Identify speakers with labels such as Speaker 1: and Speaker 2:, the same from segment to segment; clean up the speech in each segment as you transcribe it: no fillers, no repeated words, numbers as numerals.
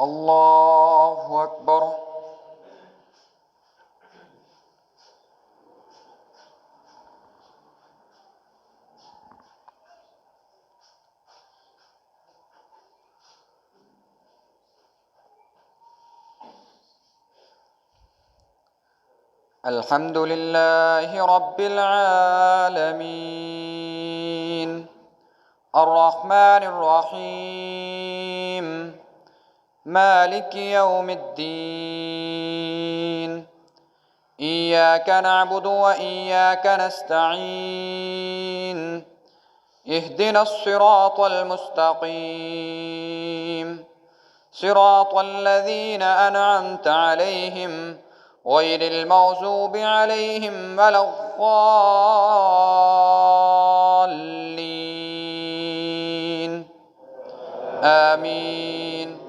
Speaker 1: الله أكبر. الحمد لله رب العالمين الرحمن الرحيم مالك يوم الدين إياك نعبد وإياك نستعين اهدنا الصراط المستقيم صراط الذين أنعمت عليهم غير المغضوب عليهم ولا الضالين آمين.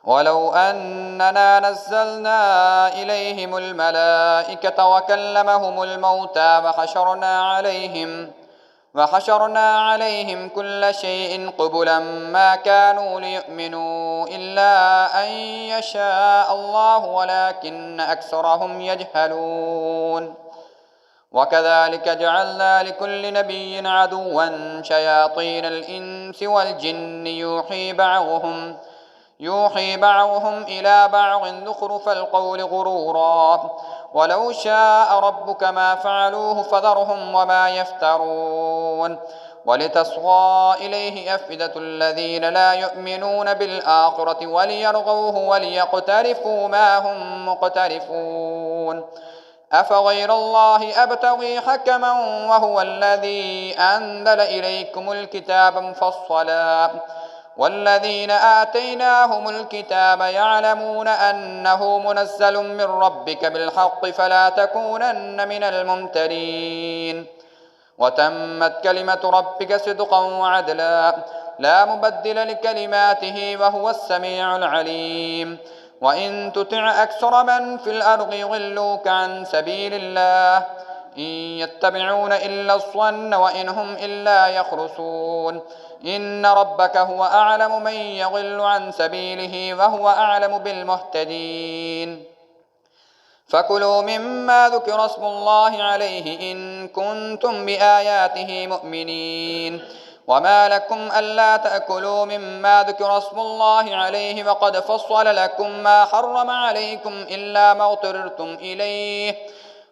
Speaker 1: ولو أننا نزلنا إليهم الملائكة وكلمهم الموتى وحشرنا عليهم كل شيء قبلا ما كانوا ليؤمنوا إلا أن يشاء الله ولكن أكثرهم يجهلون. وكذلك جعلنا لكل نبي عدوا شياطين الإنس والجن يوحي بعضهم إلى بعض زخرف القول غرورا ولو شاء ربك ما فعلوه فذرهم وما يفترون. ولتصغى إليه أفئدة الذين لا يؤمنون بالآخرة وليرغوه وليقترفوا ما هم مقترفون. أفغير الله أبتغي حكما وهو الذي أنزل إليكم الكتاب مفصلا والذين آتيناهم الكتاب يعلمون أنه منزل من ربك بالحق فلا تكونن من الممترين. وتمت كلمة ربك صدقا وعدلا لا مبدل لكلماته وهو السميع العليم. وإن تطع أكثر من في الأرض يضلوك عن سبيل الله إن يتبعون إلا الظن وإن هم إلا يخرصون. إن ربك هو أعلم من يضل عن سبيله وهو أعلم بالمهتدين. فكلوا مما ذكر اسم الله عليه إن كنتم بآياته مؤمنين. وما لكم ألا تأكلوا مما ذكر اسم الله عليه وقد فصل لكم ما حرم عليكم إلا ما اضطررتم إليه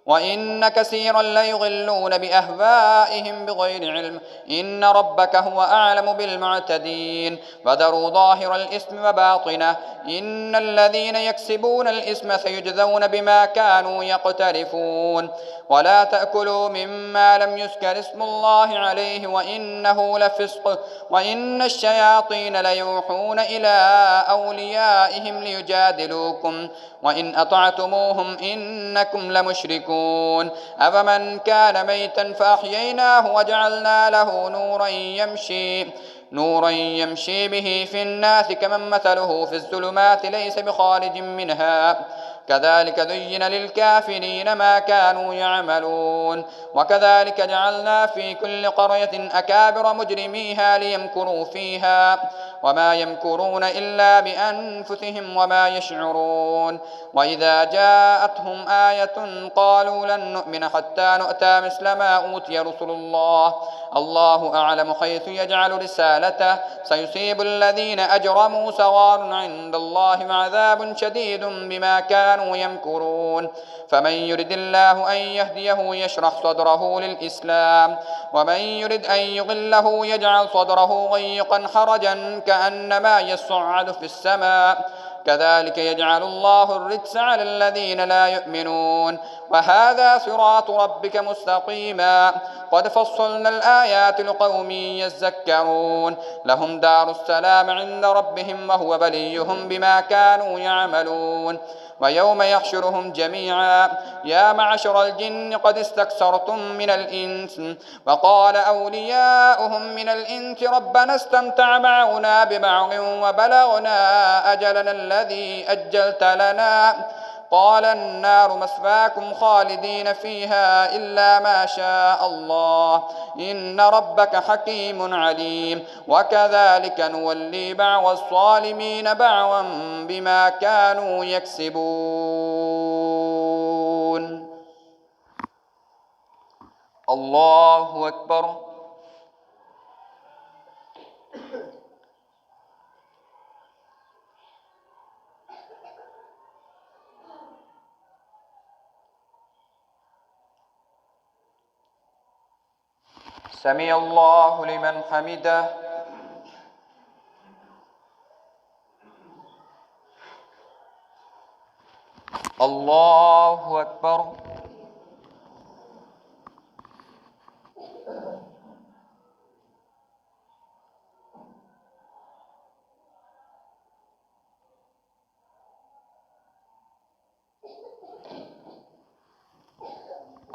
Speaker 1: وإن كثيرا ليضلون بأهوائهم بغير علم إن ربك هو أعلم بالمعتدين. وذروا ظاهر الإثم وباطنه إن الذين يكسبون الإثم سيجزون بما كانوا يقترفون. ولا تأكلوا مما لم يذكر اسم الله عليه وإنه لفسق وإن الشياطين ليوحون إلى أوليائهم ليجادلوكم وإن أطعتموهم إنكم لمشركون. أفمن كان ميتا فأحييناه وجعلنا له نورا يمشي به في الناس كمن مثله في الظلمات ليس بخارج منها كذلك زين للكافرين ما كانوا يعملون. وكذلك جعلنا في كل قرية أكابر مجرميها ليمكروا فيها وما يمكرون إلا بأنفسهم وما يشعرون. وإذا جاءتهم آية قالوا لن نؤمن حتى نؤتى مثل ما أوتي رسل الله أعلم حيث يجعل رسالته سيصيب الذين أجرموا صغار عند الله وعذاب شديد بما كانوا يمكرون. فمن يرد الله أن يهديه يشرح صدره للإسلام ومن يرد أن يضله يجعل صدره ضيقا حرجا كأنما يصعد في السماء كذلك يجعل الله الرجس على الذين لا يؤمنون. وهذا صراط ربك مستقيما قد فصلنا الآيات لقوم يذكرون. لهم دار السلام عند ربهم وهو وليهم بما كانوا يعملون. ويوم يحشرهم جميعا يا معشر الجن قد استكثرتم من الإنس وقال أولياؤهم من الإنس ربنا استمتع بعضنا ببعض وبلغنا أجلنا الذي أجلت لنا قال النار مثواكم خالدين فيها إلا ما شاء الله إن ربك حكيم عليم وكذلك نولي بعض الظالمين بعضا بما كانوا يكسبون. الله أكبر. سمع الله لمن حمده. الله أكبر.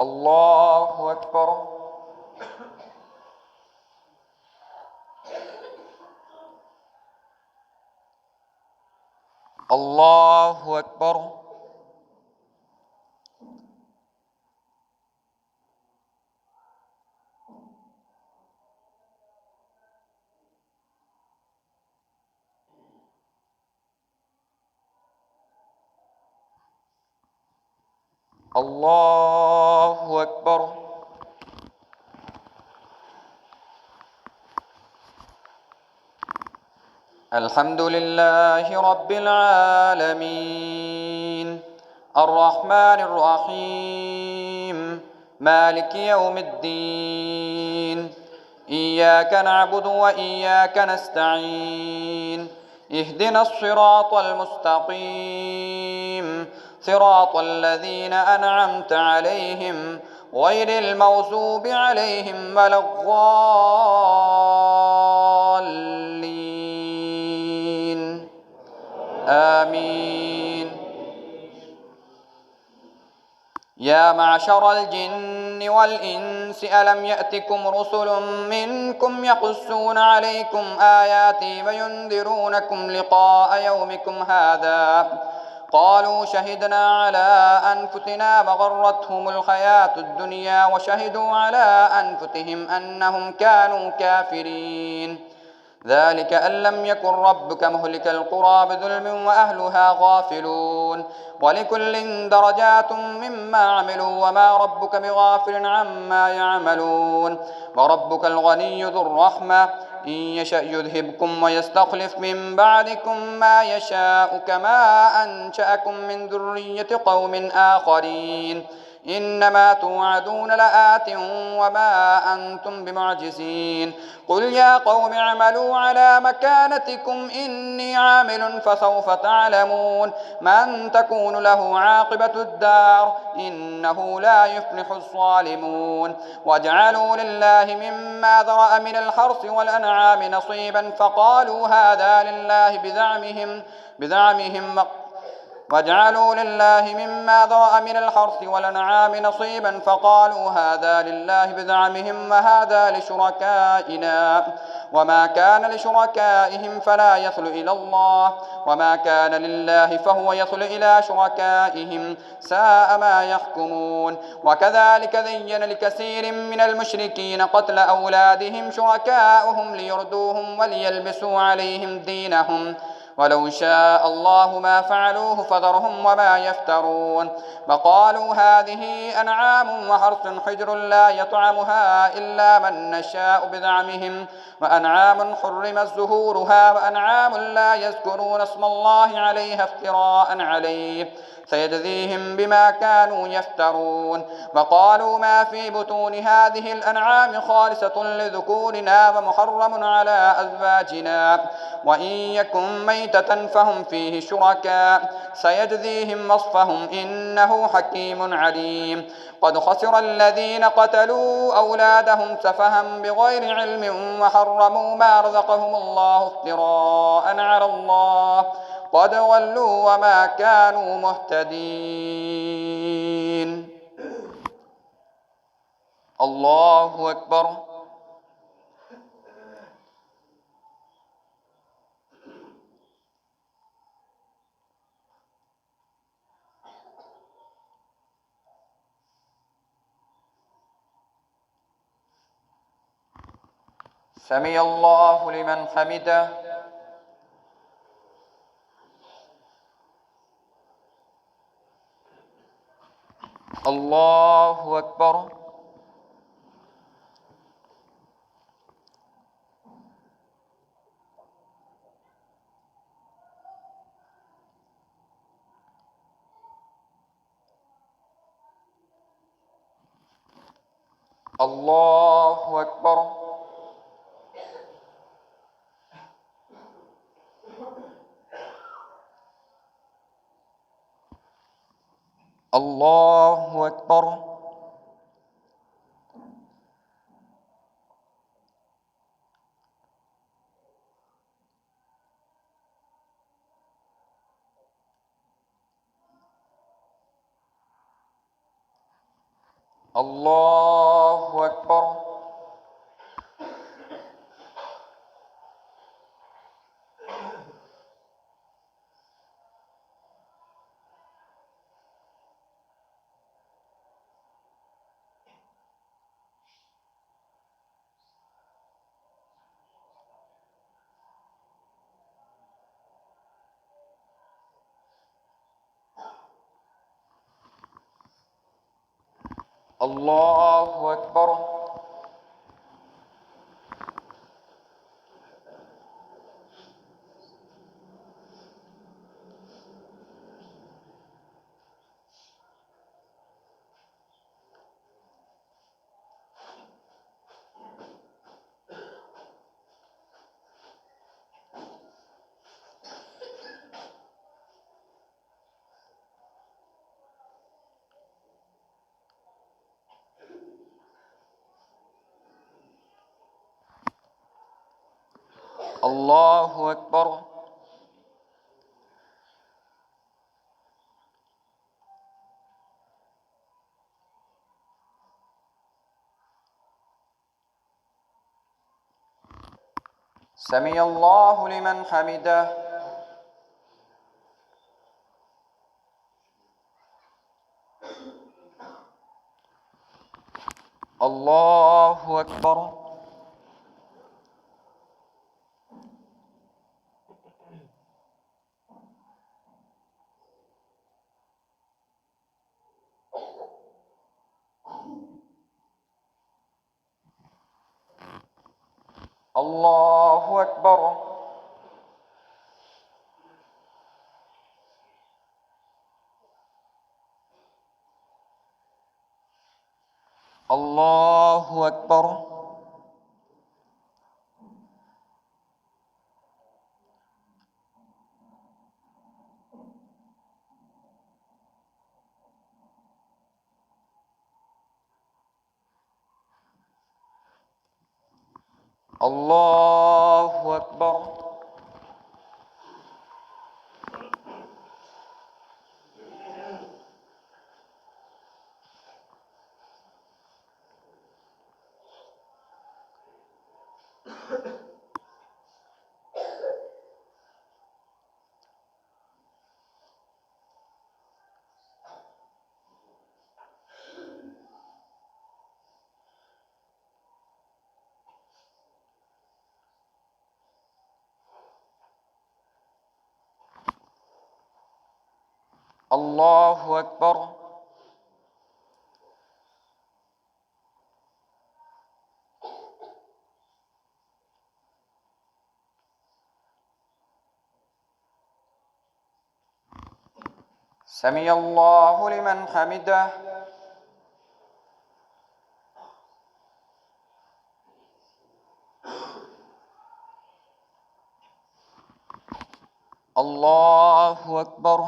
Speaker 1: الله أكبر. الله أكبر. الله أكبر. الحمد لله رب العالمين الرحمن الرحيم مالك يوم الدين إياك نعبد وإياك نستعين اهدنا الصراط المستقيم صراط الذين أنعمت عليهم غير المغضوب عليهم ولا الضالين آمين. يا معشر الجن والإنس ألم يأتكم رسل منكم يقصون عليكم آياتي وينذرونكم لقاء يومكم هذا قالوا شهدنا على أنفسنا وغرتهم الحياة الدنيا وشهدوا على أنفسهم أنهم كانوا كافرين ذلك أن لم يكن ربك مهلك القرى بظلم وأهلها غافلون ولكل درجات مما عملوا وما ربك بغافل عما يعملون وربك الغني ذو الرحمة إن يشأ يذهبكم ويستخلف من بعدكم ما يشاء كما أنشأكم من ذرية قوم آخرين إنما توعدون لآت وما أنتم بمعجزين قل يا قوم اعملوا على مكانتكم إني عامل فسوف تعلمون من تكون له عاقبة الدار إنه لا يفلح الظالمون واجعلوا لله مما ذرأ من الحرث والأنعام نصيبا فقالوا هذا لله بزعمهم واجعلوا لله مما ذرأ من الحرث والأنعام نصيبا فقالوا هذا لله بزعمهم وهذا لشركائنا وما كان لشركائهم فلا يصل إلى الله وما كان لله فهو يصل إلى شركائهم ساء ما يحكمون وكذلك زين لكثير من المشركين قتل أولادهم شركاؤهم ليردوهم وليلبسوا عليهم دينهم ولو شاء الله ما فعلوه فذرهم وما يفترون وقالوا هذه أنعام وحرث حجر لا يطعمها إلا من نشاء بزعمهم وأنعام حرمت ظهورها وأنعام لا يذكرون اسم الله عليها افتراء عليه سيجزيهم بما كانوا يفترون وقالوا ما في بطون هذه الأنعام خالصة لذكورنا ومحرم على أزواجنا وإن يكن ميتة فهم فيه شركاء سيجزيهم وصفهم إنه حكيم عليم قد خسر الذين قتلوا أولادهم سفها بغير علم وحرموا ما رزقهم الله افتراء على الله قد ضلوا وما كانوا مهتدين. الله أكبر. سمع الله لمن حمده. الله أكبر. الله أكبر. الله أكبر. الله أكبر. الله أكبر. الله أكبر. سمع الله لمن حمده. الله أكبر. الله أكبر. الله أكبر. الله أكبر. الله أكبر. سمع الله لمن حمده. الله أكبر.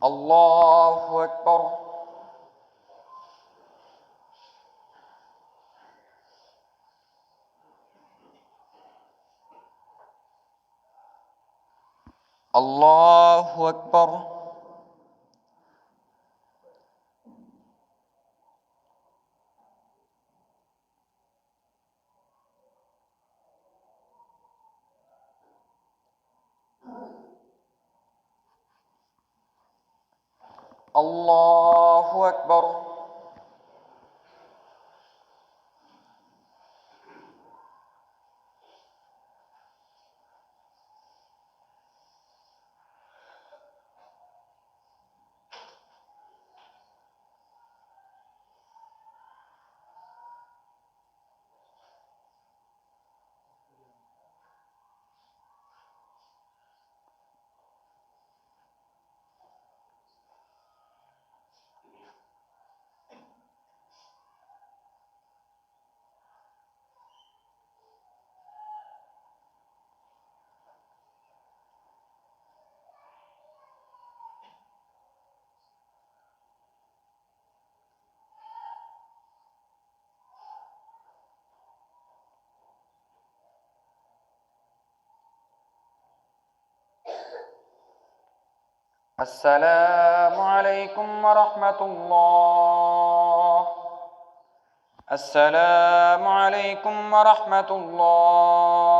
Speaker 1: الله أكبر. الله أكبر. الله أكبر. السلام عليكم ورحمة الله. السلام عليكم ورحمة الله.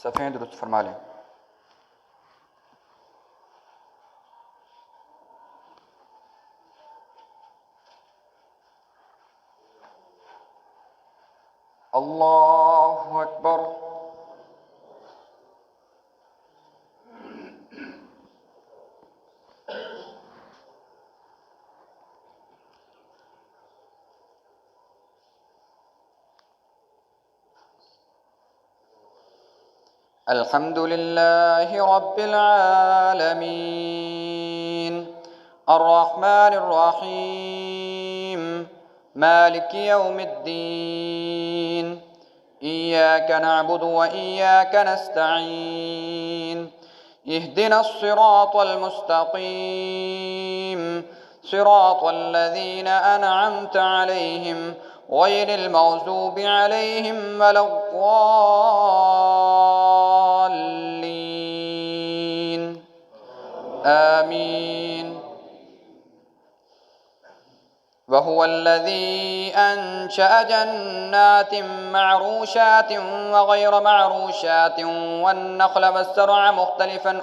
Speaker 1: صفحه درست فرما लें. الله أكبر. الحمد لله رب العالمين الرحمن الرحيم مالك يوم الدين إياك نعبد وإياك نستعين اهدنا الصراط المستقيم صراط الذين أنعمت عليهم غير المغضوب عليهم ولا الضالين آمين. وهو الذي أنشأ جنات معروشات وغير معروشات والنخل والزرع مختلفا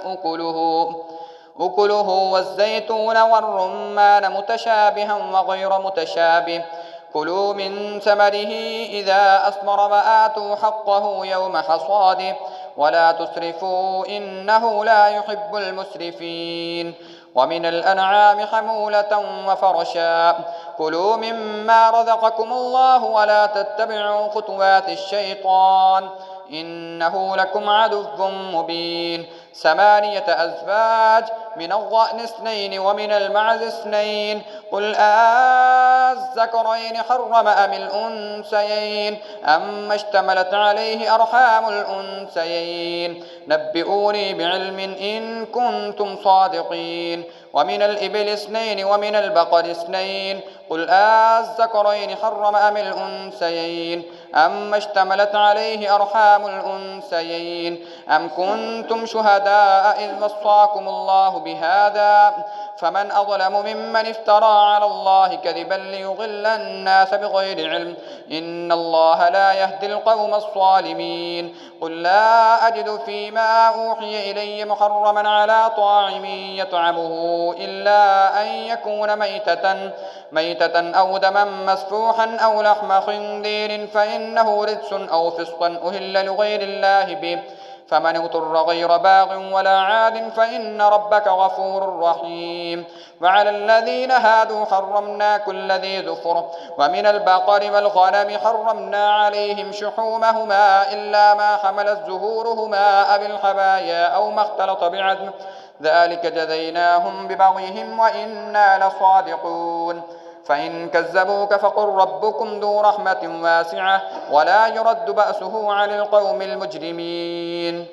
Speaker 1: أكله والزيتون والرمان متشابها وغير متشابه كلوا من ثمره إذا أثمر وآتوا حقه يوم حصاده ولا تسرفوا إنه لا يحب المسرفين. ومن الأنعام حمولة وفرشا كلوا مما رزقكم الله ولا تتبعوا خطوات الشيطان إنه لكم عدو مبين. 8 أزواج من الضأن 2 ومن المعز 2 قل الذكرين حرم أم الأنثيين أما اشتملت عليه أرحام الأنثيين نبئوني بعلم إن كنتم صادقين. ومن الإبل 2 ومن البقر 2 قل الذكرين حرم أم الأنثيين أما اشتملت عليه أرحام الأنثيين أم كنتم شهداء إذ وصاكم الله بهذا فمن أظلم ممن افترى على الله كذبا ليضل الناس بغير علم إن الله لا يهدي القوم الظالمين. قل لا أجد فيما أوحي إلي محرما على طاعم يطعمه إلا أن يكون ميتة أو دما مسفوحا أو لحم خنزير فإنه رجس أو فسقا أهل لغير الله به فمن اضطر غير باغ ولا عاد فإن ربك غفور رحيم. وعلى الذين هادوا حرمنا كل ذي ظفر ومن البقر والغنم حرمنا عليهم شحومهما إلا ما حملت ظهورهما أو الحوايا أو ما اختلط بعظم ذلك جزيناهم ببغيهم وإنا لصادقون. فإن كذبوك فقل ربكم ذو رحمة واسعة ولا يرد بأسه عن القوم المجرمين.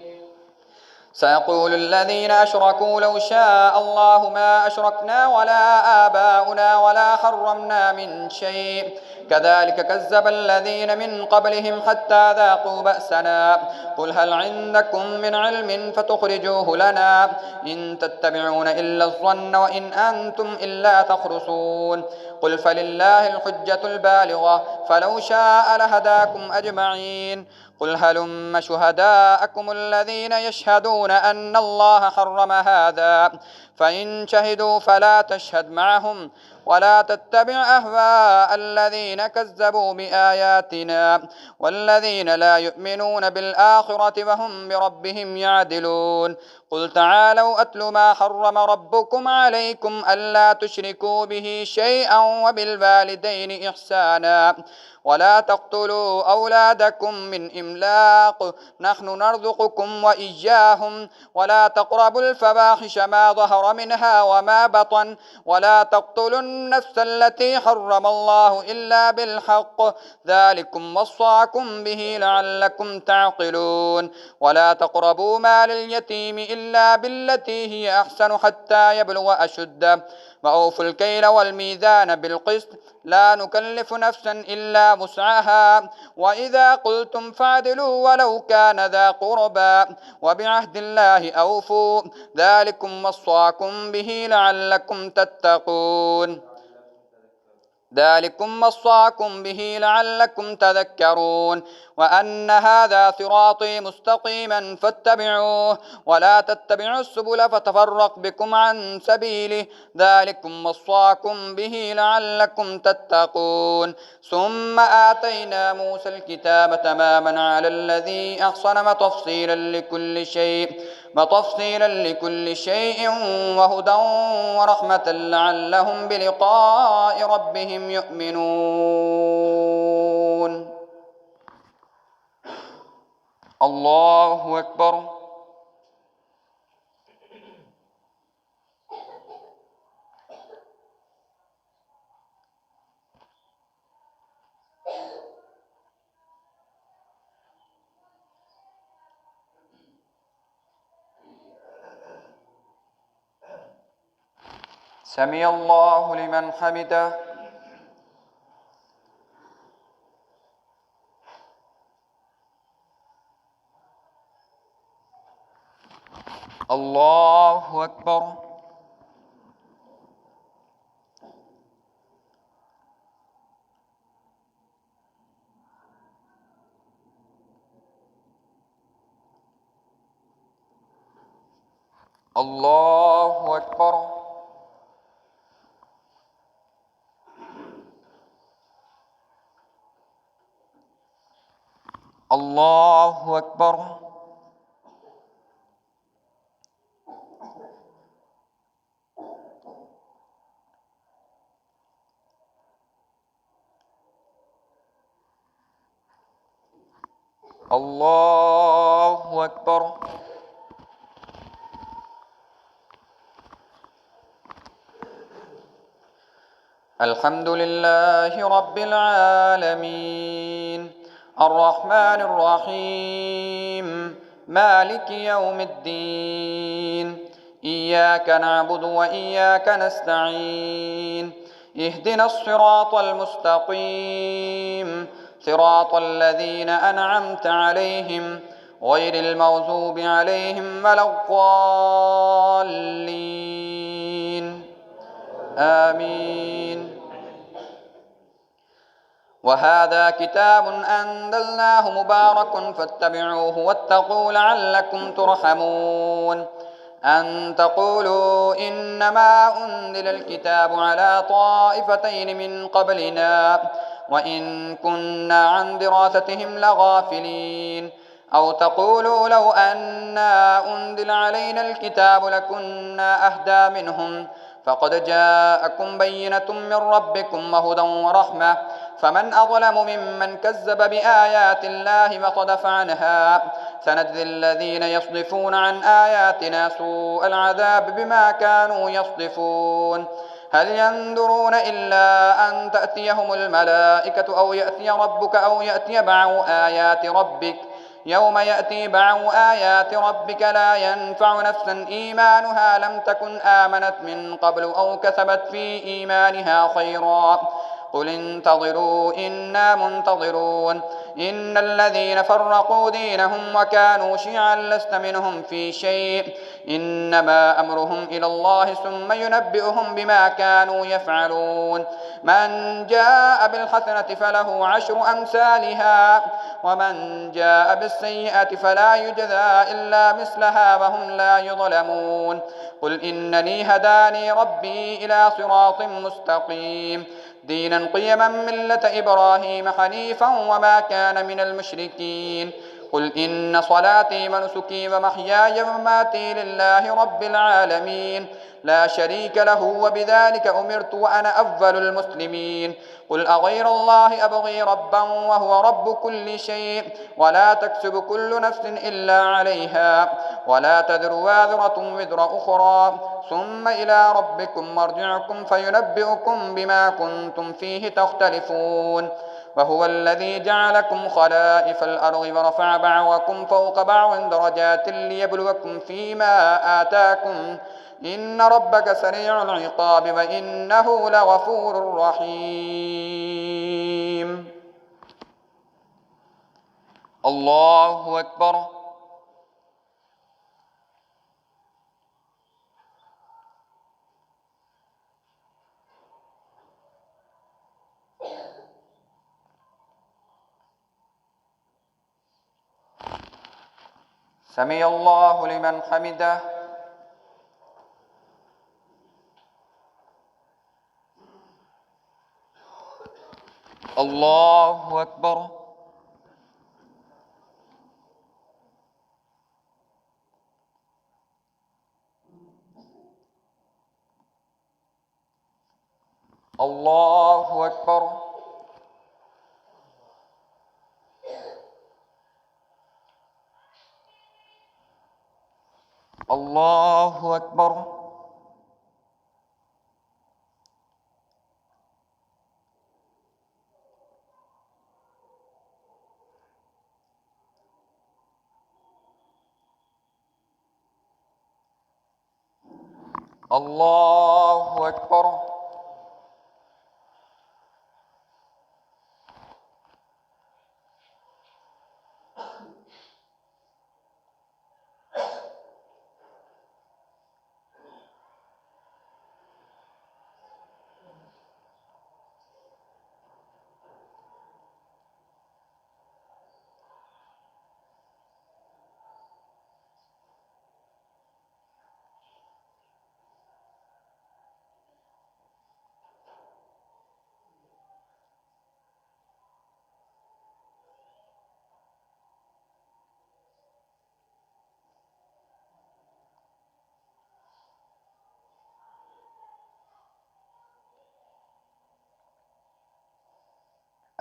Speaker 1: سيقول الذين أشركوا لو شاء الله ما أشركنا ولا آباؤنا ولا حرمنا من شيء كذلك كذب الذين من قبلهم حتى ذاقوا بأسنا قل هل عندكم من علم فتخرجوه لنا إن تتبعون إلا الظن وإن أنتم إلا تخرصون. قل فلله الحجة البالغة فلو شاء لهداكم أجمعين. قل هلم شهداءكم الذين يشهدون أن الله حرم هذا فإن شهدوا فلا تشهد معهم ولا تتبع أهواء الذين كذبوا بآياتنا والذين لا يؤمنون بالآخرة وهم بربهم يعدلون. قل تعالوا أتل ما حرم ربكم عليكم ألا تشركوا به شيئا وبالوالدين إحسانا ولا تقتلوا أولادكم من إملاق نحن نرزقكم وإياهم ولا تقربوا الفواحش ما ظهر منها وما بطن ولا تقتلوا النفس التي حرم الله إلا بالحق ذلكم وصاكم به لعلكم تعقلون. ولا تقربوا مال اليتيم إلا بالتي هي أحسن حتى يبلغ أشده وأوفوا الكيل والميزان بالقسط لا نكلف نفسا إلا وسعها وإذا قلتم فاعدلوا ولو كان ذا قربى وبعهد الله أوفوا ذلكم وصاكم به لعلكم تتقون. ذلكم وصاكم به لعلكم تذكرون وأن هذا صراطي مستقيما فاتبعوه ولا تتبعوا السبل فتفرق بكم عن سبيله ذلكم وصاكم به لعلكم تتقون ثم آتينا موسى الكتاب تماما على الذي أحصن وتفصيلا لكل شيء وهدى ورحمة لعلهم بلقاء ربهم يؤمنون. الله أكبر. سمع الله لمن حمده. الله أكبر. الله أكبر. الله أكبر. الله أكبر. الحمد لله رب العالمين الرحمن الرحيم مالك يوم الدين إياك نعبد وإياك نستعين اهدنا الصراط المستقيم صراط الذين أنعمت عليهم غير المغضوب عليهم ولا الضالين آمين. وهذا كتاب أنزلناه مبارك فاتبعوه واتقوا لعلكم ترحمون أن تقولوا إنما أنزل الكتاب على طائفتين من قبلنا وإن كنا عن دراستهم لغافلين أو تقولوا لو أنا أنزل علينا الكتاب لكنا أهدى منهم فقد جاءكم بينة من ربكم وهدى ورحمة فمن أظلم ممن كذب بآيات الله وصدف عنها سنجزي الذين يصدفون عن آياتنا سوء العذاب بما كانوا يصدفون هل ينظرون إلا أن تأتيهم الملائكة أو يأتي ربك أو يأتي بعض آيات ربك يوم يأتي بعض آيات ربك لا ينفع نفسا إيمانها لم تكن آمنت من قبل أو كسبت في إيمانها خيرا قل انتظروا إنا منتظرون إن الذين فرقوا دينهم وكانوا شيعا لست منهم في شيء إنما أمرهم إلى الله ثم ينبئهم بما كانوا يفعلون من جاء بالحسنة فله عشر أمثالها ومن جاء بالسيئة فلا يجزى إلا مثلها وهم لا يظلمون قل إنني هداني ربي إلى صراط مستقيم دينا قيما ملة إبراهيم حنيفا وما كان من المشركين قل إن صلاتي ونسكي ومحياي ومماتي لله رب العالمين لا شريك له وبذلك أمرت وأنا أول المسلمين قل أغير الله أبغي ربا وهو رب كل شيء ولا تكسب كل نفس إلا عليها ولا تذر وازرة وزر أخرى ثم إلى ربكم مرجعكم فينبئكم بما كنتم فيه تختلفون وهو الذي جعلكم خلائف الأرض ورفع بعضكم فوق بعض درجات ليبلوكم فيما آتاكم إن ربك سريع العقاب وإنه لغفور رحيم. الله أكبر. سمع الله لمن حمده. الله أكبر. الله أكبر. الله أكبر. الله أكبر.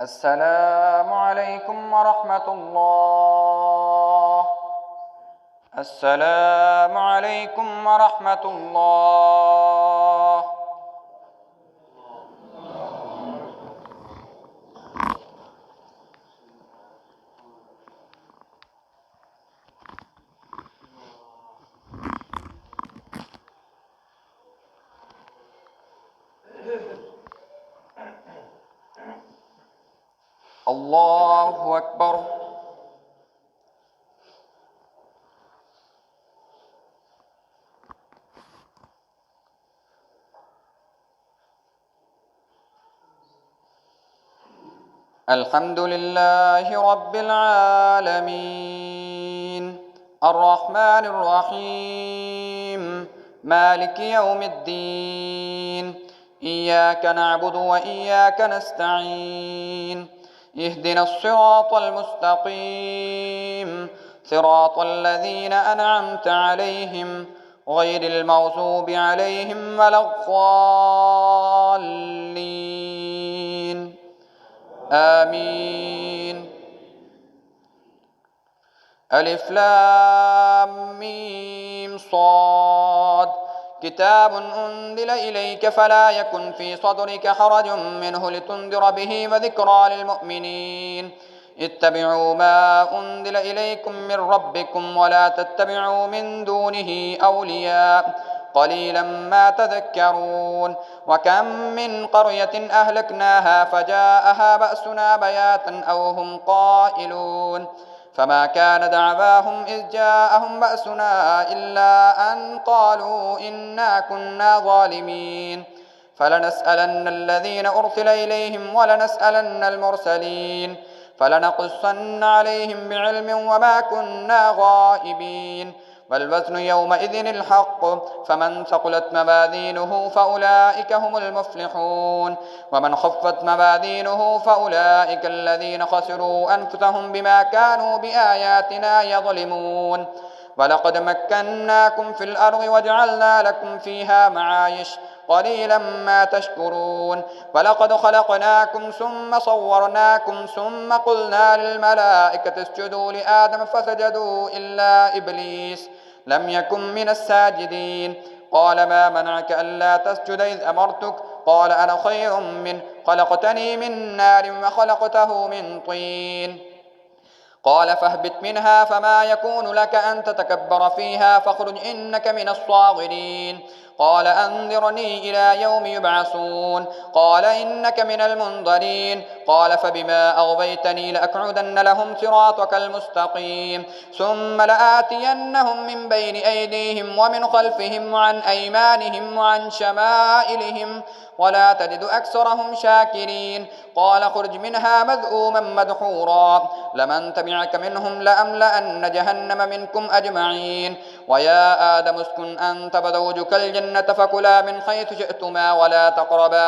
Speaker 1: السلام عليكم ورحمة الله. السلام عليكم ورحمة الله. الله أكبر. الحمد لله رب العالمين الرحمن الرحيم مالك يوم الدين إياك نعبد وإياك نستعين اهدنا الصراط المستقيم صراط الذين أنعمت عليهم غير المغضوب عليهم ولا الضالين آمين. ألف لام ميم صاد كتاب أنزل إليك فلا يكن في صدرك حرج منه لتنذر به وذكرى للمؤمنين اتبعوا ما أنزل إليكم من ربكم ولا تتبعوا من دونه أولياء قليلا ما تذكرون وكم من قرية أهلكناها فجاءها بأسنا بياتا أو هم قائلون فما كان دعواهم إذ جاءهم بأسنا إلا أن قالوا إنا كنا ظالمين فلنسألن الذين أرسل إليهم ولنسألن المرسلين فلنقصن عليهم بعلم وما كنا غائبين والوزن يومئذ الحق فمن ثقلت موازينه فأولئك هم المفلحون ومن خفت موازينه فأولئك الذين خسروا أنفسهم بما كانوا بآياتنا يظلمون ولقد مكناكم في الأرض وجعلنا لكم فيها معايش قليلا ما تشكرون ولقد خلقناكم ثم صورناكم ثم قلنا للملائكة اسجدوا لآدم فسجدوا إلا إبليس لم يكن من الساجدين قال ما منعك ألا تسجد إذ أمرتك قال أنا خير منه خلقتني من نار وخلقته من طين قال فاهبط منها فما يكون لك أن تتكبر فيها فاخرج إنك من الصاغرين قال أنذرني إلى يوم يبعثون قال إنك من المنظرين قال فبما أغويتني لأقعدن لهم صراطك المستقيم ثم لآتينهم من بين أيديهم ومن خلفهم وعن أيمانهم وعن شمائلهم ولا تجد أكثرهم شاكرين قال اخرج منها مذءوما مدحورا لمن تبعك منهم لأملأن جهنم منكم أجمعين ويا آدم اسكن أنت وزوجك الجنة فكلا من حيث شئتما ولا تقربا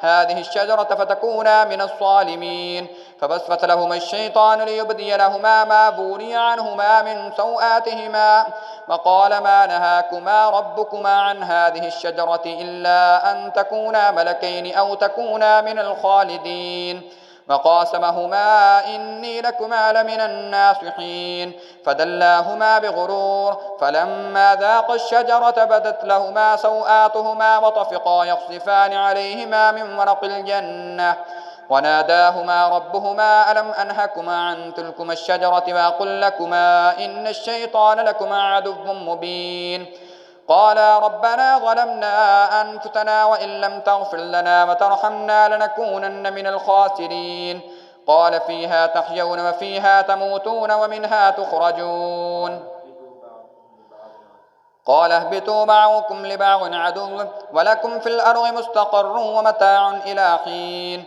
Speaker 1: هذه الشجرة فتكونا من الظالمين فوسوس لهما الشيطان ليبدي لهما ما بوري عنهما من سوآتهما وقال ما نهاكما ربكما عن هذه الشجرة إلا أن تكونا ملكين أو تكونا من الخالدين وقاسمهما إني لكما لمن الناصحين فدلاهما بغرور فلما ذاقا الشجرة بدت لهما سوآتهما وطفقا يخصفان عليهما من ورق الجنة وناداهما ربهما ألم أنهكما عن تلكما الشجرة وأقل لكما إن الشيطان لكما عدو مبين قالا ربنا ظلمنا أنفسنا وإن لم تغفر لنا وترحمنا لنكونن من الخاسرين قال فيها تحيون وفيها تموتون ومنها تخرجون قال اهبطوا بعضكم لبعض عدو ولكم في الأرض مستقر ومتاع إلى حين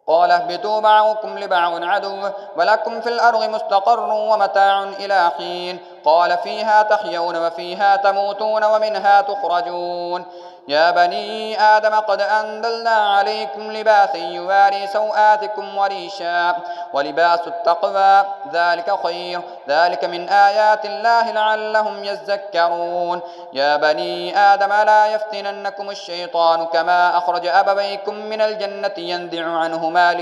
Speaker 1: قال اهبطوا بعضكم لبعض عدو ولكم في الأرض مستقر ومتاع إلى حين قال فيها تحيون وفيها تموتون ومنها تخرجون يا بني آدم قد أنزلنا عليكم لباسا يواري سوآتكم وريشا ولباس التقوى ذلك خير ذلك من آيات الله لعلهم يذكرون يا بني آدم لا يفتننكم الشيطان كما أخرج أبويكم من الجنة ينزع عنهما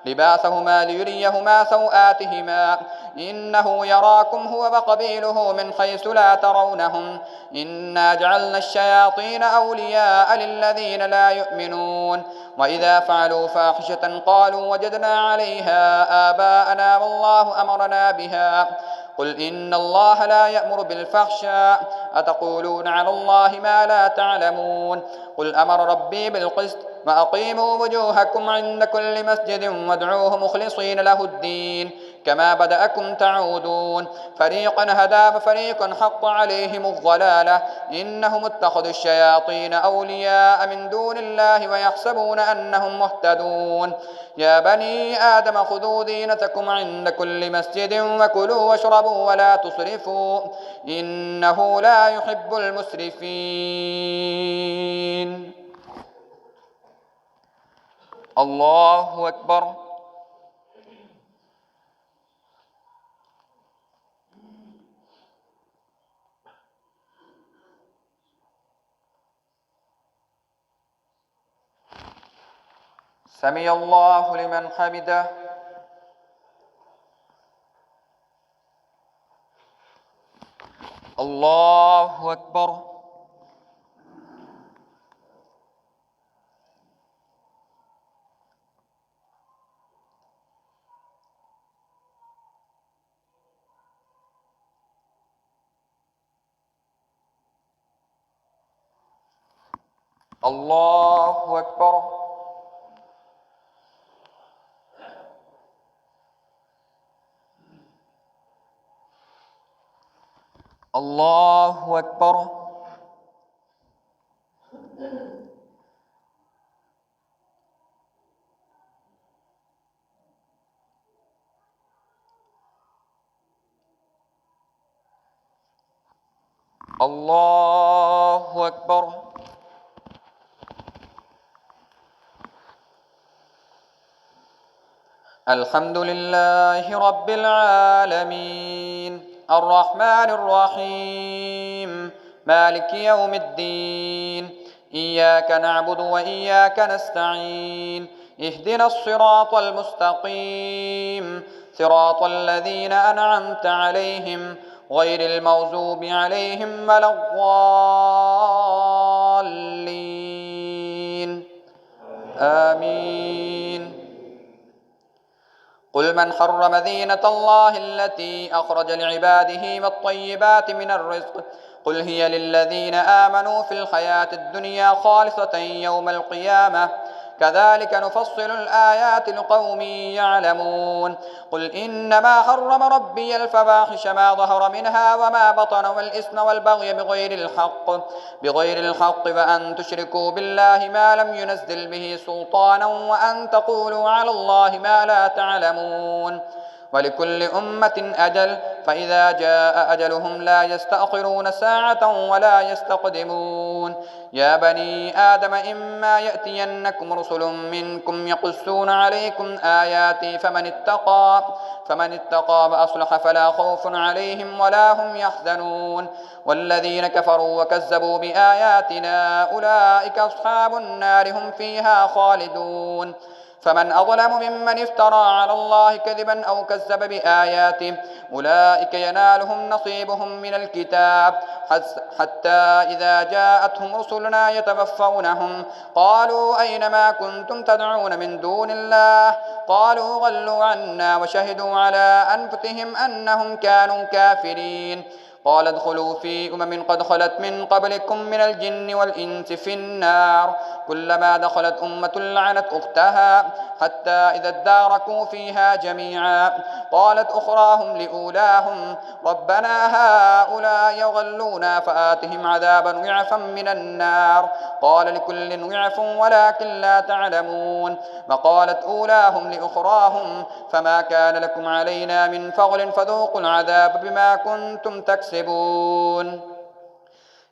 Speaker 1: لباسهما ليريهما سوآتهما إنه يراكم هو وقبيله من حيث لا ترونهم إنا جعلنا الشياطين أولياء للذين لا يؤمنون وإذا فعلوا فاحشة قالوا وجدنا عليها آباءنا والله أمرنا بها قل إن الله لا يأمر بالفحشاء أتقولون على الله ما لا تعلمون قل أمر ربي بالقسط وأقيموا وجوهكم عند كل مسجد وادعوه مخلصين له الدين كما بدأكم تعودون فريقا هدى وفريقا حق عليهم الضلالة إنهم اتخذوا الشياطين أولياء من دون الله ويحسبون أنهم مهتدون يا بني آدم خذوا زينتكم عند كل مسجد وكلوا واشربوا ولا تسرفوا إنه لا يحب المسرفين الله أكبر سمع الله لمن حمده الله أكبر الله أكبر الله أكبر الله أكبر الحمد لله رب العالمين الرحمن الرحيم مالك يوم الدين إياك نعبد وإياك نستعين اهدنا الصراط المستقيم صراط الذين أنعمت عليهم غير المغضوب عليهم ولا الضالين آمين قل من حرم زينة الله التي أخرج لعباده والطيبات من الرزق قل هي للذين آمنوا في الحياة الدنيا خالصة يوم القيامة كذلك نفصل الآيات لقوم يعلمون قل إنما حرم ربي الفواحش ما ظهر منها وما بطن والإثم والبغي بغير الحق وأن تشركوا بالله ما لم ينزل به سلطانا وأن تقولوا على الله ما لا تعلمون ولكل أمة أجل فإذا جاء أجلهم لا يستأخرون ساعة ولا يستقدمون يا بني آدم إما يأتينكم رسل منكم يقصون عليكم آياتي فمن اتقى وأصلح فلا خوف عليهم ولا هم يحزنون والذين كفروا وكذبوا بآياتنا أولئك أصحاب النار هم فيها خالدون فمن أظلم ممن افترى على الله كذبا أو كذب بآياته أولئك ينالهم نصيبهم من الكتاب حتى إذا جاءتهم رسلنا يتوفونهم قالوا أين ما كنتم تدعون من دون الله قالوا ضلوا عنا وشهدوا على أنفسهم أنهم كانوا كافرين قال ادخلوا في قد خلت من قبلكم من الجن والإنس في النار كلما دخلت أمة لعنت أختها حتى إذا اداركوا فيها جميعا قالت أخراهم لأولاهم ربنا هؤلاء يضلونا فآتهم عذابا ضعفا من النار قال لكل ضعف ولكن لا تعلمون وقالت أولاهم لأخراهم فما كان لكم علينا من فضل فذوقوا العذاب بما كنتم تكسبون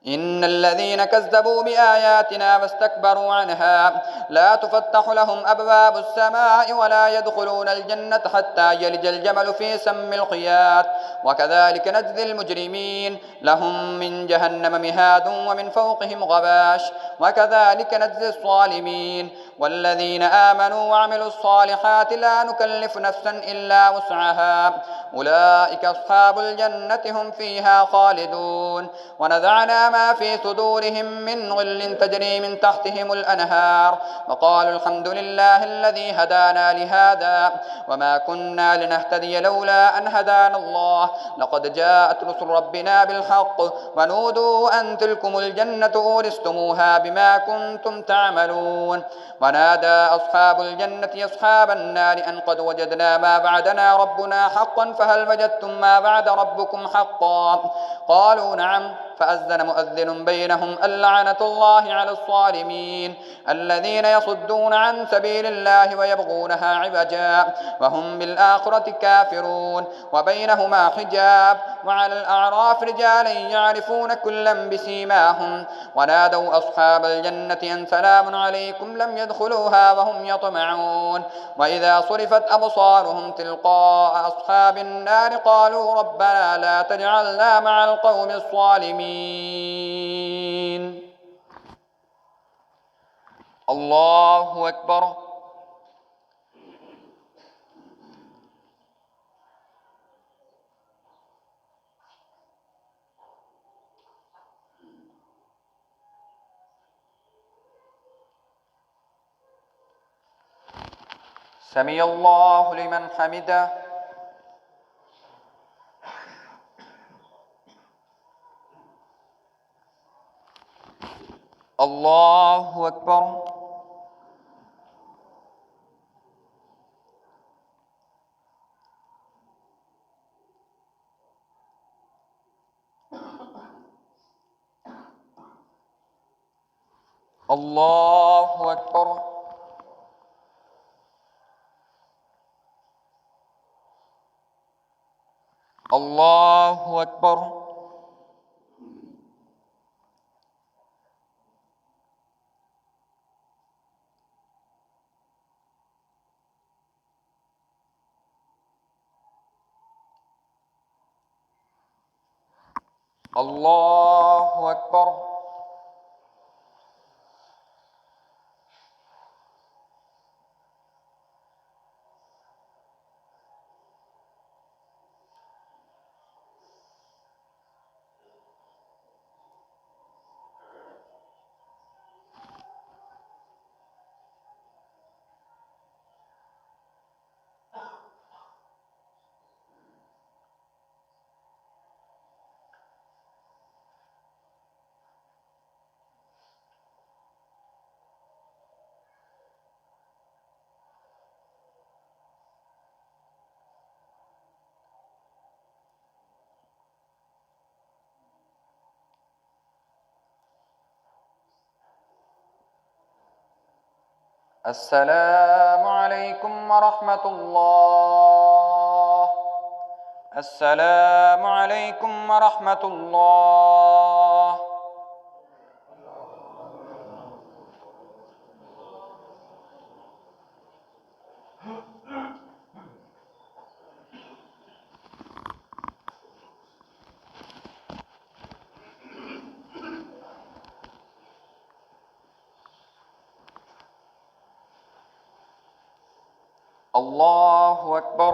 Speaker 1: إن الذين كذبوا بآياتنا واستكبروا عنها لا تفتح لهم أبواب السماء ولا يدخلون الجنة حتى يلج الجمل في سم الخياط وكذلك نجزي المجرمين لهم من جهنم مهاد ومن فوقهم غواش وكذلك نجزي الظالمين والذين آمنوا وعملوا الصالحات لا نكلف نفسا إلا وسعها أولئك أصحاب الجنة هم فيها خالدون ونزعنا ما في صدورهم من غل تجري من تحتهم الأنهار وقالوا الحمد لله الذي هدانا لهذا وما كنا لنهتدي لولا أن هدانا الله لقد جاءت رسل ربنا بالحق ونودوا أن تلكم الجنة أورثتموها بما كنتم تعملون ونادى أصحاب الجنة أصحاب النار أن قد وجدنا ما بعدنا ربنا حقا فهل وجدتم ما بعد ربكم حقا قالوا نعم فأذن مؤذن بينهم اللعنة الله على الظالمين الذين يصدون عن سبيل الله ويبغونها عوجا وهم بالآخرة كافرون وبينهما حجاب وعلى الأعراف رجال يعرفون كلا بسيماهم ونادوا أصحاب الجنة أن سلام عليكم لم يدخلوها وهم يطمعون وإذا صرفت أبصارهم تلقاء أصحاب النار قالوا ربنا لا تجعلنا مع القوم الظالمين الله أكبر سمع الله لمن حمده الله أكبر الله أكبر الله أكبر الله أكبر السلام عليكم ورحمة الله. السلام عليكم ورحمة الله. الله أكبر.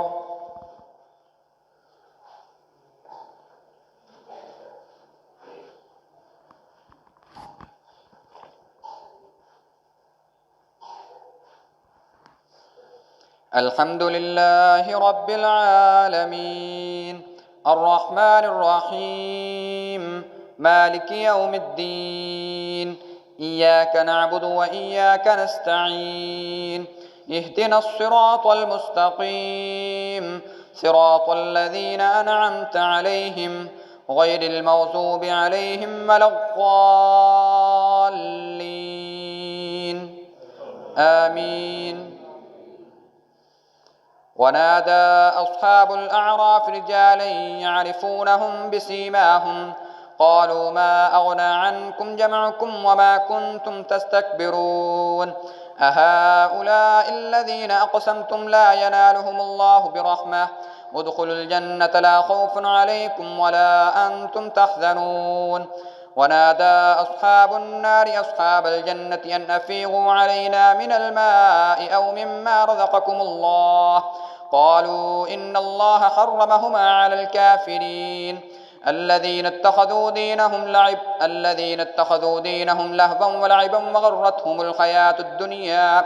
Speaker 1: الحمد لله رب العالمين الرحمن الرحيم مالك يوم الدين إياك نعبد وإياك نستعين اهدنا الصراط المستقيم صراط الذين أنعمت عليهم غير المغضوب عليهم ولا الضالين آمين. ونادى أصحاب الأعراف رجالا يعرفونهم بسيماهم قالوا ما أغنى عنكم جمعكم وما كنتم تستكبرون أهؤلاء الذين أقسمتم لا ينالهم الله برحمة ادخلوا الجنة لا خوف عليكم ولا أنتم تحزنون. ونادى أصحاب النار أصحاب الجنة أن أفيضوا علينا من الماء أو مما رزقكم الله قالوا إن الله حرمهما على الكافرين الذين اتخذوا دينهم لهوا ولعبا وغرتهم الحياة الدنيا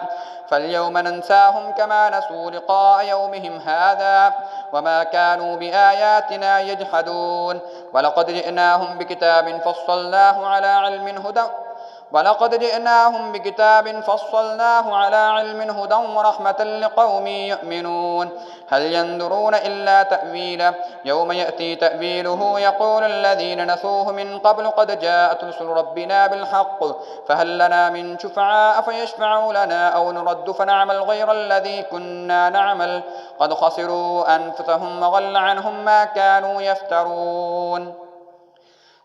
Speaker 1: فاليوم ننساهم كما نسوا لقاء يومهم هذا وما كانوا بآياتنا يجحدون. ولقد جئناهم بكتاب فصلناه على علم هدى ورحمة لقوم يؤمنون. هل ينظرون إلا تأويله يوم يأتي تأويله يقول الذين نسوه من قبل قد جاءت رسل ربنا بالحق فهل لنا من شفعاء فيشفعوا لنا أو نرد فنعمل غير الذي كنا نعمل قد خسروا أنفسهم وضل عنهم ما كانوا يفترون.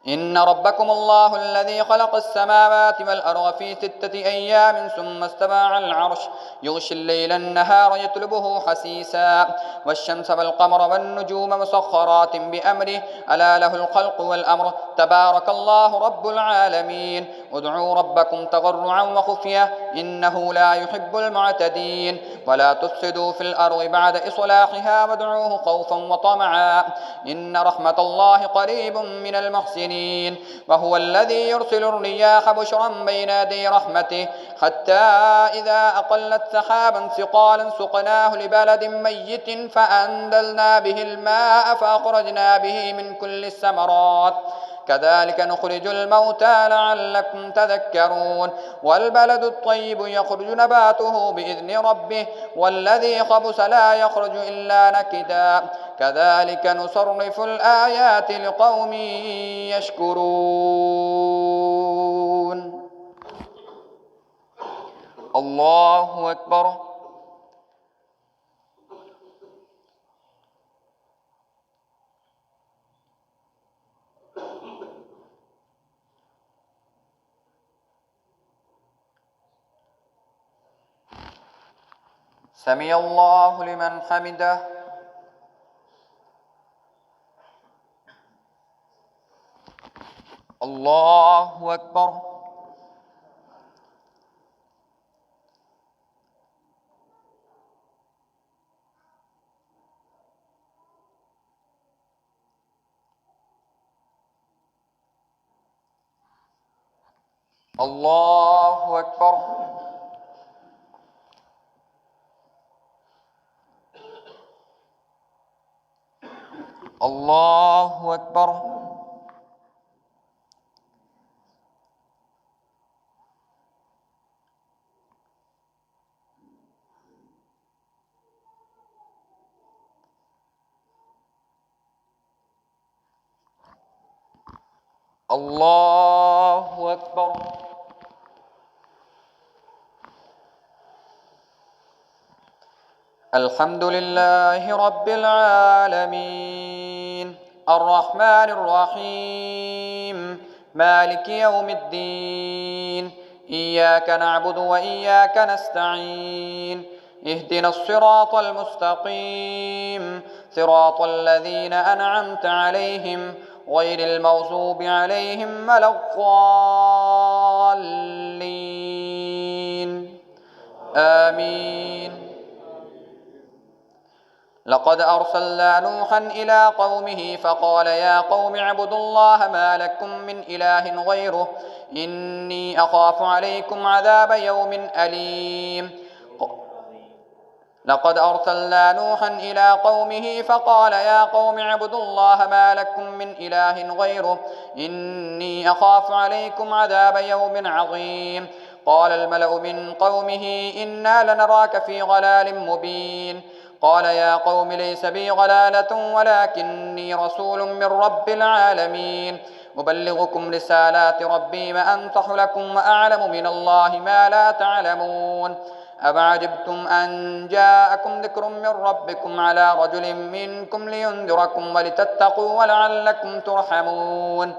Speaker 1: إن ربكم الله الذي خلق السماوات والأرض في 6 أيام ثم استوى على العرش يغشي الليل النهار يطلبه حسيسا والشمس والقمر والنجوم مسخرات بأمره ألا له الخلق والأمر تبارك الله رب العالمين. ادعوا ربكم تضرعا وخفية إنه لا يحب المعتدين. ولا تفسدوا في الأرض بعد إصلاحها وادعوه خوفا وطمعا إن رحمة الله قريب من المحسنين. وهو الذي يرسل الرياح بشرا بين يدي رحمته حتى إذا أقلت سحابا ثقالا سقناه لبلد ميت فأنزلنا به الماء فأخرجنا به من كل الثمرات كذلك نخرج الموتى لعلكم تذكرون. والبلد الطيب يخرج نباته بإذن ربه والذي خبث لا يخرج إلا نكدا كذلك نصرف الآيات لقوم يشكرون. الله أكبر. سمع الله لمن حمده. الله أكبر. الله أكبر. الله أكبر. الله أكبر. الحمد لله رب العالمين الرحمن الرحيم مالك يوم الدين إياك نعبد وإياك نستعين اهدنا الصراط المستقيم صراط الذين أنعمت عليهم غير المغضوب عليهم ولا الضالين آمين. لقد أرسلنا نوحا إلى قومه فقال يا قوم اعبدوا الله ما لكم من إله غيره إني أخاف عليكم عذاب يوم أليم. لقد أرسلنا نوحا إلى قومه فقال يا قوم اعبدوا الله ما لكم من إله غيره إني أخاف عليكم عذاب يوم عظيم. قال الملأ من قومه إنا لنراك في ضلال مبين. قال يا قوم ليس بي ضلالة ولكني رسول من رب العالمين أبلغكم رسالات ربي وأنصح لكم وأعلم من الله ما لا تعلمون. أفعجبتم أن جاءكم ذكر من ربكم على رجل منكم لينذركم ولتتقوا ولعلكم ترحمون.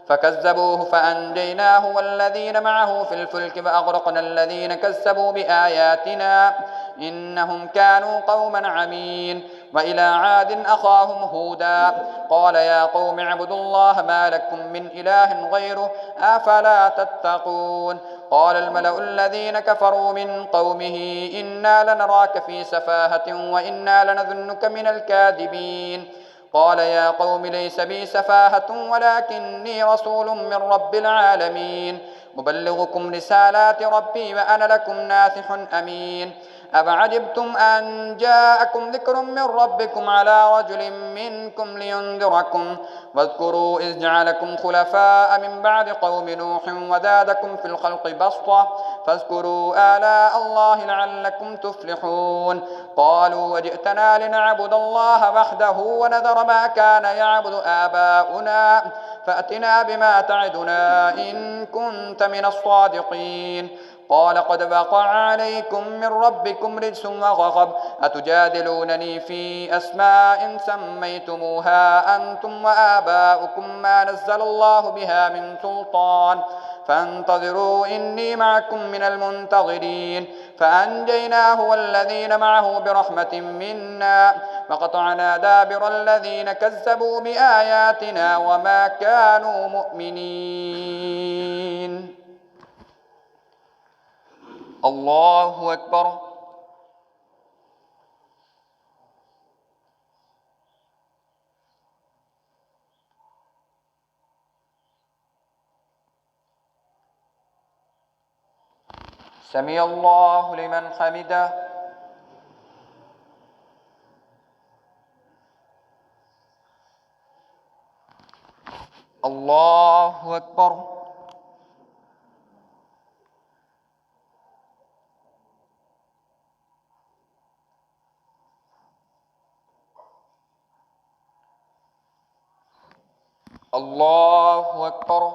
Speaker 1: فكذبوه فأنجيناه والذين معه في الفلك فأغرقنا الذين كذبوا بآياتنا إنهم كانوا قوما عمين. وإلى عاد أخاهم هودا قال يا قوم اعبدوا الله ما لكم من إله غيره أفلا تتقون. قال الملأ الذين كفروا من قومه إنا لنراك في سفاهة وإنا لنظنك من الكاذبين. قال يا قوم ليس بي سفاهة ولكني رسول من رب العالمين أبلغكم رسالات ربي وأنا لكم ناصح أمين. أفعجبتم أن جاءكم ذكر من ربكم على رجل منكم لينذركم واذكروا إذ جعلكم خلفاء من بعد قوم نوح وزادكم في الخلق بسطة فاذكروا آلاء الله لعلكم تفلحون. قالوا وجئتنا لنعبد الله وحده ونذر ما كان يعبد آباؤنا فأتنا بما تعدنا إن كنت من الصادقين. قال قد وقع عليكم من ربكم رجس وغضب أتجادلونني في أسماء سميتموها أنتم وآباؤكم ما نزل الله بها من سلطان فانتظروا إني معكم من المنتظرين. فأنجيناه والذين معه برحمة منا وقطعنا دابر الذين كذبوا بآياتنا وما كانوا مؤمنين. الله أكبر. سمع الله لمن حمده. الله أكبر. الله أكبر.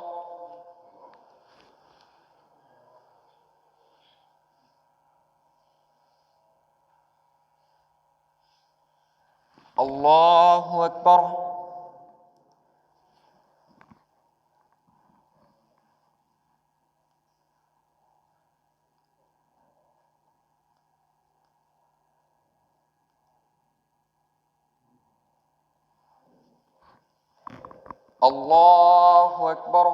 Speaker 1: الله أكبر. الله أكبر.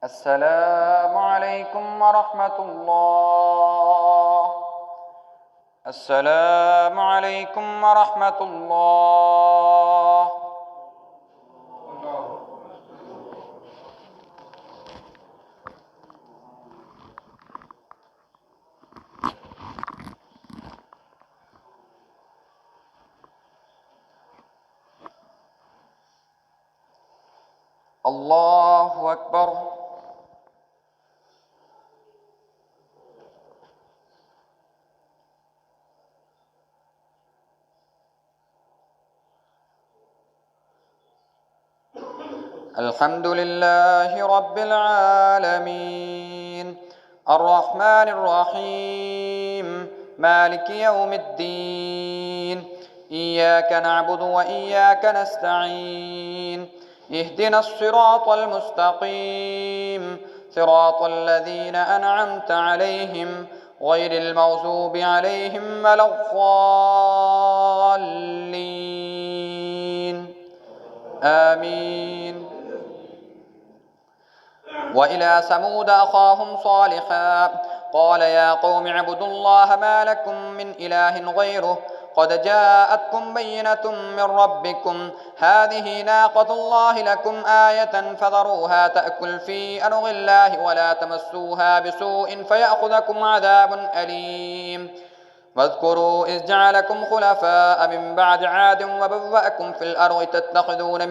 Speaker 1: السلام عليكم ورحمة الله. السلام عليكم ورحمة الله. الله أكبر. الحمد لله رب العالمين الرحمن الرحيم مالك يوم الدين إياك نعبد وإياك نستعين اهدنا الصراط المستقيم صراط الذين أنعمت عليهم غير المغضوب عليهم ولا الضالين آمين. وإلى ثمود أخاهم صالحا قال يا قوم اعبدوا الله ما لكم من إله غيره قد جاءتكم بينة من ربكم هذه ناقة الله لكم آية فذروها تأكل في أرض الله ولا تمسوها بسوء فيأخذكم عذاب أليم. واذكروا إذ جعلكم خلفاء من بعد عاد وبوأكم في الأرض تتخذون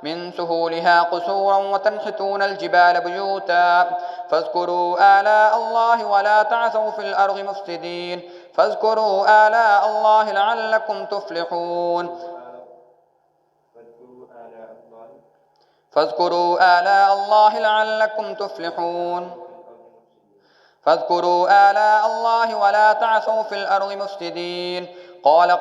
Speaker 1: من سهولها قصورا وتنحتون الجبال بيوتا فاذكروا آلاء الله ولا تعثوا في الأرض مفسدين فاذكروا آلاء الله لعلكم تفلحون. فاذكروا آلاء الله لعلكم تفلحون. فاذكروا آلاء الله ولا تعثوا في الأرض مفسدين. قال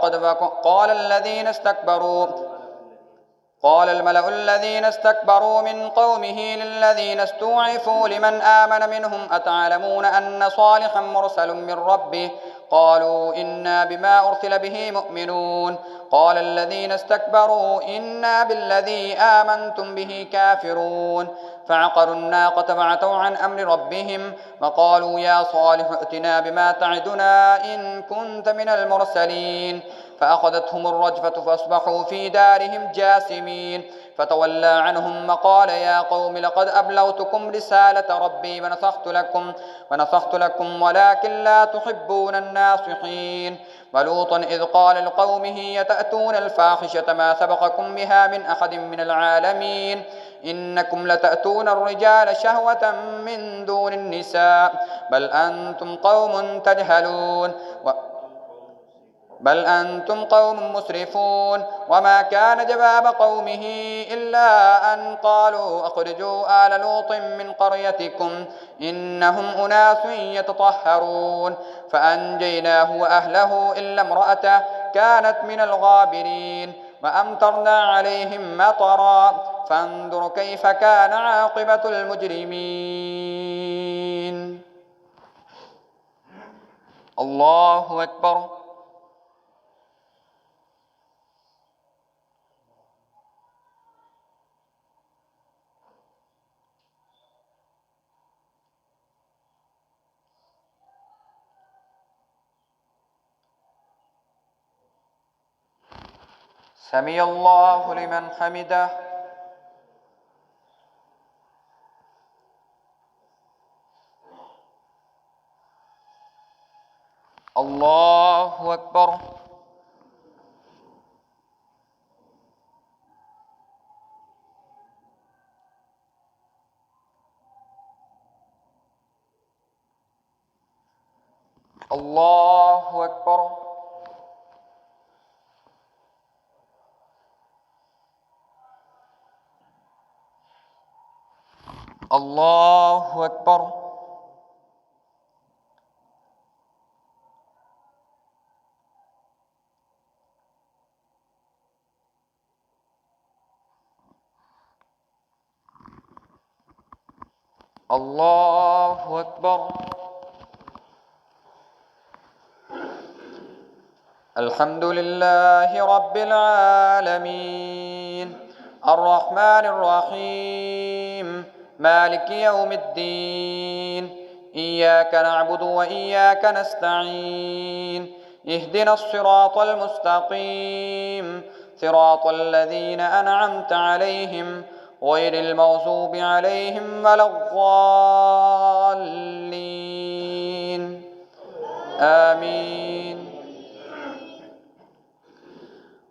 Speaker 1: الملأ الذين استكبروا من قومه للذين استضعفوا لمن آمن منهم أتعلمون أن صالحا مرسل من ربه قالوا إنا بما أرسل به مؤمنون. قال الذين استكبروا إنا بالذي آمنتم به كافرون. فعقروا الناقة فعتوا عن أمر ربهم وقالوا يا صالح ائتنا بما تعدنا إن كنت من المرسلين. فأخذتهم الرجفة فأصبحوا في دارهم جاثمين. فتولى عنهم وقال يا قوم لقد أبلغتكم رسالة ربي ونصحت لكم ولكن لا تحبون الناصحين. ولوطا إذ قال لقومه يتأتون الفاحشة ما سبقكم بها من أحد من العالمين إنكم لتأتون الرجال شهوة من دون النساء بل أنتم قوم مسرفون. وما كان جواب قومه إلا أن قالوا أخرجوا آل لوط من قريتكم إنهم أناس يتطهرون. فأنجيناه وأهله إلا امرأته كانت من الغابرين وأمطرنا عليهم مطرا فانظر كيف كان عاقبة المجرمين. الله أكبر. سمع الله لمن حمده. الله أكبر. الله أكبر. الله أكبر. الله أكبر. الحمد لله رب العالمين الرحمن الرحيم مالك يوم الدين إياك نعبد وإياك نستعين اهدنا الصراط المستقيم صراط الذين أنعمت عليهم غير المغضوب عليهم ولا الضالين آمين.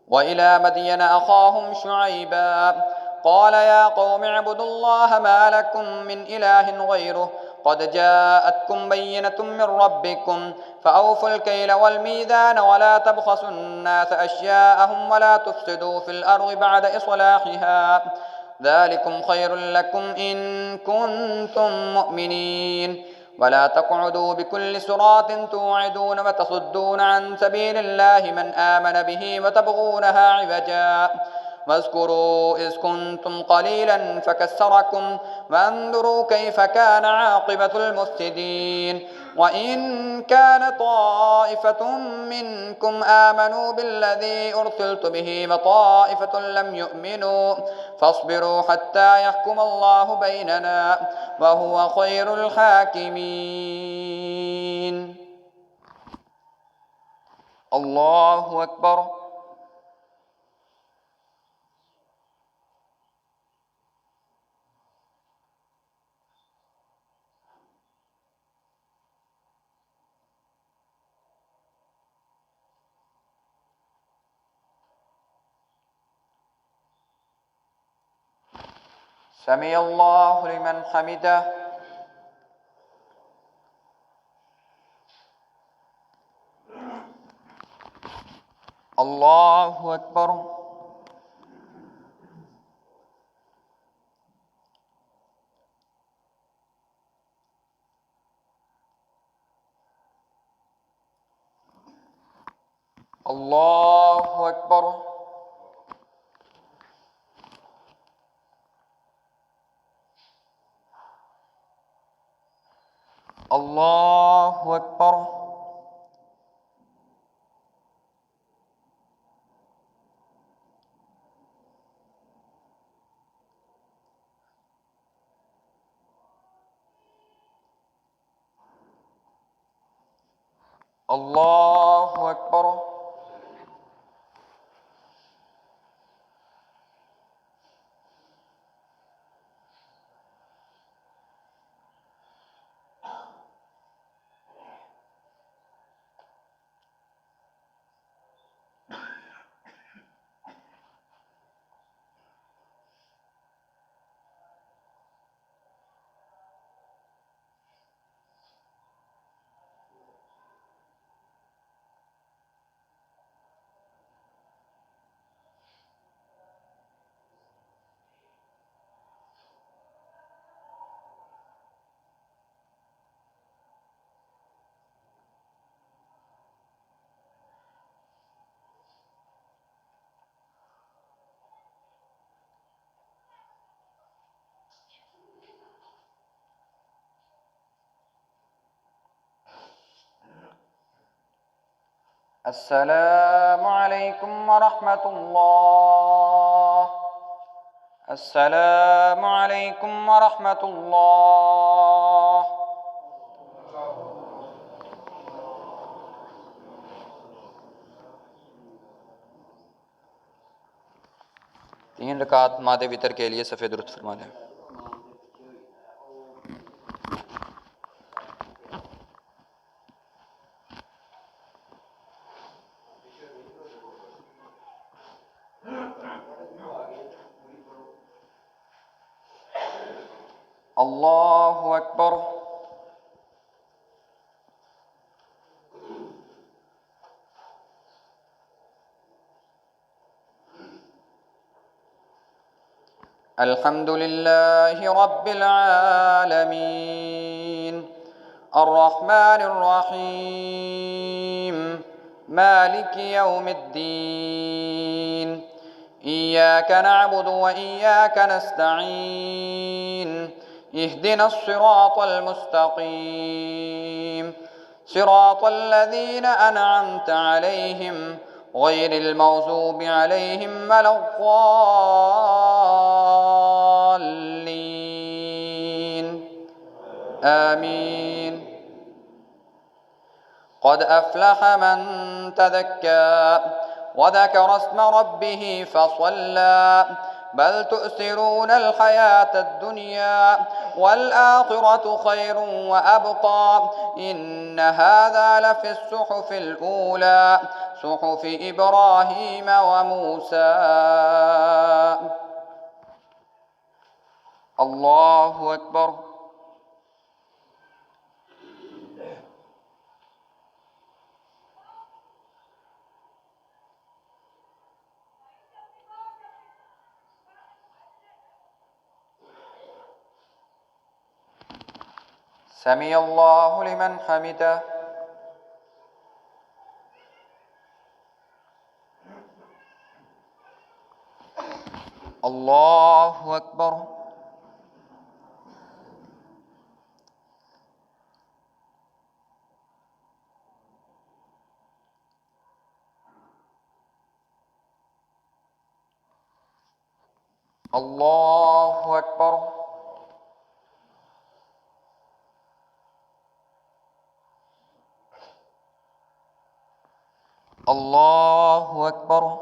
Speaker 1: وإلى مدين أخاهم شعيبا قال يا قوم اعبدوا الله ما لكم من إله غيره قد جاءتكم بينة من ربكم فأوفوا الكيل والميزان ولا تبخسوا الناس أشياءهم ولا تفسدوا في الأرض بعد إصلاحها ذلكم خير لكم إن كنتم مؤمنين ولا تقعدوا بكل صراط توعدون وتصدون عن سبيل الله من آمن به وتبغونها عوجا واذكروا إذ كنتم قليلا فكسركم وانظروا كيف كان عاقبة المفسدين وإن كان طائفة منكم آمنوا بالذي أرسلت به وطائفة لم يؤمنوا فاصبروا حتى يحكم الله بيننا وهو خير الحاكمين. الله أكبر. سمع الله لمن حمده. الله أكبر. الله أكبر. الله أكبر. الله أكبر. السلام عليكم ورحمة الله. السلام عليكم ورحمة الله. तीन रकात मादे वितर के लिए सफ़ेद दुरुस्त फरमा लें। अल्लाहु अकबर। अल्हम्दुलिल्लाहि रब्बिल आलमीन अर्रहमानिर रहीम मालिकि यौमिद्दीन इय्याक नअबुदु व इय्याक नस्तईन इहदिनस सिरातल मुस्तकीम सिरातल लज़ीना अनअमत अलैहिम गैरिल मग़ज़ूबि अलैहिम वलद्दाल्लीन آمين. قد أفلح من تذكى وذكر اسم ربه فصلى بل تؤثرون الحياة الدنيا والآخرة خير وأبقى إن هذا لفي الصحف الأولى صحف إبراهيم وموسى. الله أكبر. سمع الله لمن حمده. الله أكبر. الله أكبر. الله أكبر.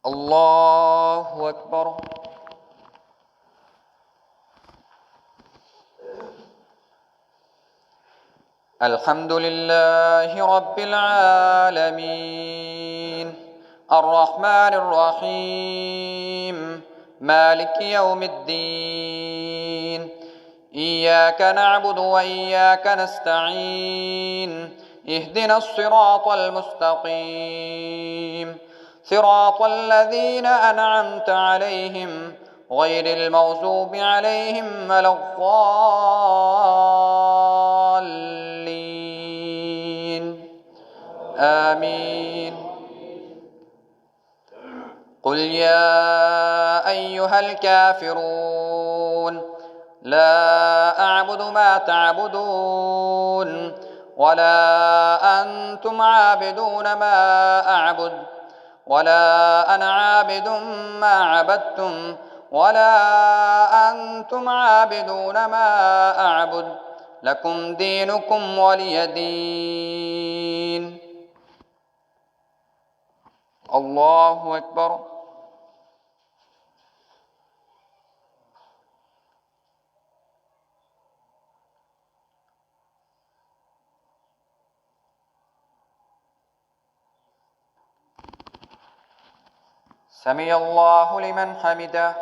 Speaker 1: الله أكبر. الحمد لله رب العالمين الرحمن الرحيم مالك يوم الدين إياك نعبد وإياك نستعين اهدنا الصراط المستقيم صراط الذين أنعمت عليهم غير المغضوب عليهم ولا الضالين آمين. قل يا أيها الكافرون لا أعبد ما تعبدون ولا أنتم عابدون ما أعبد ولا أنا عابد ما عبدتم ولا أنتم عابدون ما أعبد لكم دينكم ولي دين. الله أكبر. سمع الله لمن حمده.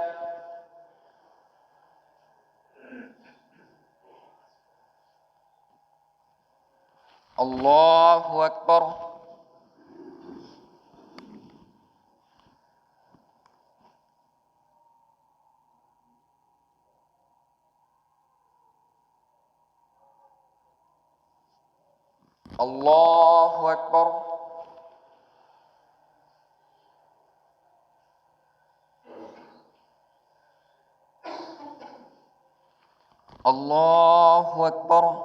Speaker 1: الله أكبر. الله أكبر. الله أكبر.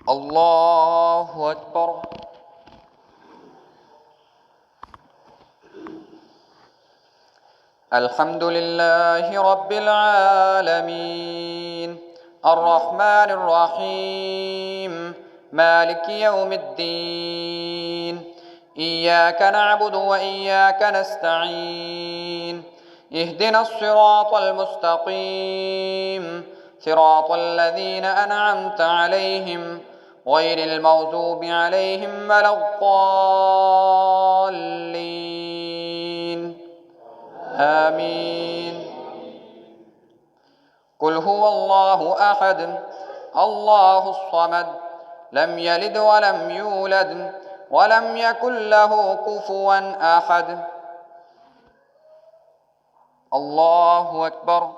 Speaker 1: الله أكبر. الحمد لله رب العالمين الرحمن الرحيم مالك يوم الدين إياك نعبد وإياك نستعين اهدنا الصراط المستقيم صراط الذين أنعمت عليهم غير المغضوب عليهم ولا الضالين آمين. قل هو الله أحد الله الصمد لم يلد ولم يولد ولم يكن له كفوا أحد. الله أكبر.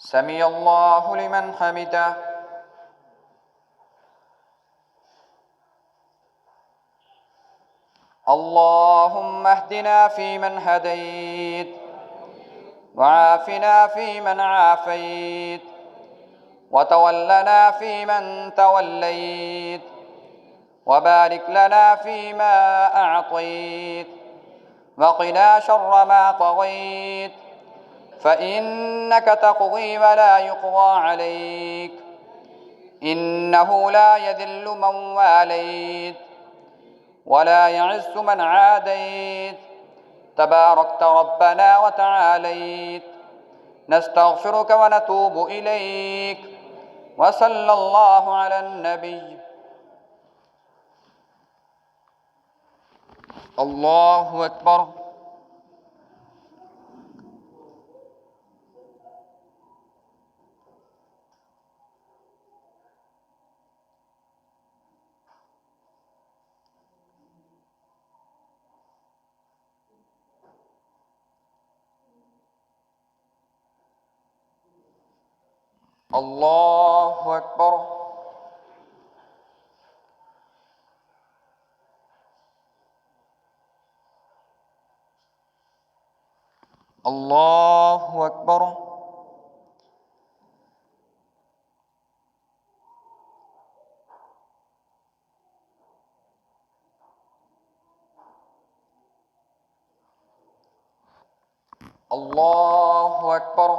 Speaker 1: سمع الله لمن حمده. اللهم اهدنا فيمن هديت، وعافنا فيمن عافيت، وتولنا فيمن توليت، وبارك لنا فيما أعطيت، وقنا شر ما طغيت، فإنك تقضي ولا يقضى عليك، إنه لا يذل من واليت ولا يعز من عاديت، تباركت ربنا وتعاليت. نستغفرك ونتوب إليك، وصلى الله على النبي. الله أكبر. الله أكبر. الله أكبر. الله أكبر.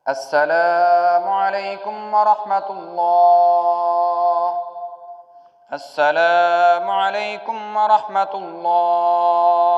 Speaker 1: السلام عليكم ورحمة الله. السلام عليكم ورحمة الله.